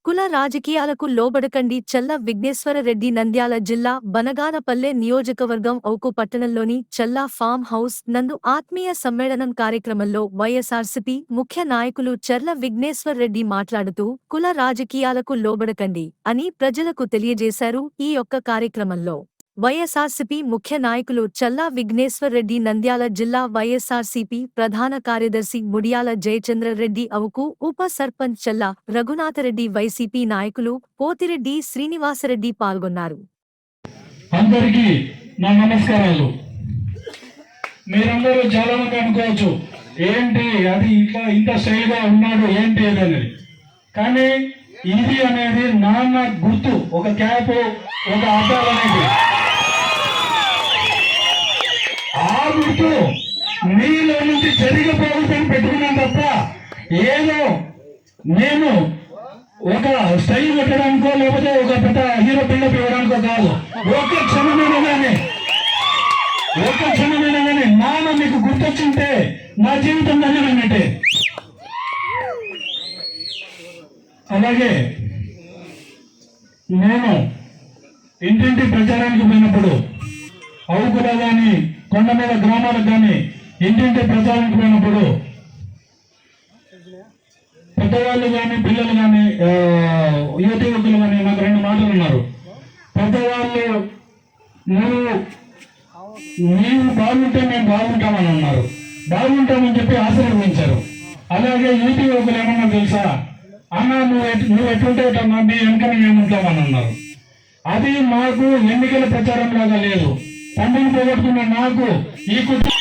కుల రాజకీయాలకు లోబడకండి. చల్లా విఘ్నేశ్వర రెడ్డి నంద్యాల జిల్లా బనగానపల్లె నియోజకవర్గం ఔకు పట్టణంలోని చల్లా ఫామ్ హౌస్ నందు ఆత్మీయ సమ్మేళనం కార్యక్రమంలో వైఎస్ఆర్సీపీ ముఖ్య నాయకులు చర్ల విఘ్నేశ్వర్ రెడ్డి మాట్లాడుతూ కుల రాజకీయాలకు లోబడకండి అని ప్రజలకు తెలియజేశారు. ఈ యొక్క కార్యక్రమంలో వైఎస్ఆర్సీపీ ముఖ్య నాయకులు చల్లా విఘ్నేశ్వర్ రెడ్డి, నంద్యాల జిల్లా వైఎస్ఆర్సీపీ ప్రధాన కార్యదర్శి ముడియాల జయచంద్ర రెడ్డి, అవుకు ఉప సర్పంచ్ చల్లా రఘునాథరెడ్డి, వైసీపీ నాయకులు పోతిరెడ్డి శ్రీనివాసరెడ్డి పాల్గొన్నారు. అందరికీ నా నమస్కారాలు. మీరందరూ చాలా మంది అనుకోవచ్చు, ఏంటి అది ఇట్లా ఇంత స్టైల్ గా ఉన్నాడు ఏంటి అనేది. కానీ ఇది అనేది నాన్న గుర్తు, ఒక క్యాప్, ఒక అద్దాలు అనేది. ఆ గుర్తు మీలో నుంచి జరిగిపోతుందని పెట్టుకున్నాను తప్ప ఏదో నేను ఒక స్టైల్ కొట్టడానికో లేకపోతే ఒక పెద్ద హీరో బిల్డప్ ఇవ్వడానికో కాదు. ఒక్క క్షణమైనా కానీ నాన్న మీకు గుర్తొచ్చింటే నా జీవితం ధన్యమైనట్టే. అలాగే నేను ఇంటింటి ప్రచారానికి పోయినప్పుడు అవుకులో కానీ కొండ మీద గ్రామాలకు కానీ ఇంటింటి ప్రచారానికి పోయినప్పుడు పెద్దవాళ్ళు కానీ పిల్లలు కానీ యువతి యువకులు కానీ నాకు రెండు మాటలు ఉన్నారు. పెద్దవాళ్ళు నీవు బాగుంటే మేము బాగుంటామని అన్నారు, బాగుంటామని చెప్పి ఆశీర్వదించారు. అలాగే యువతి యువకులు ఏమన్నా తెలుసా, అన్న నువ్వు ఎట్లుంటే మీ వెనుక మేము ఉంటామని అన్నారు. అది మాకు ఎన్నికల ప్రచారం లాగా లేదు. తండ్రిని పోగొట్టుకున్న నాకు ఈ కుటుంబం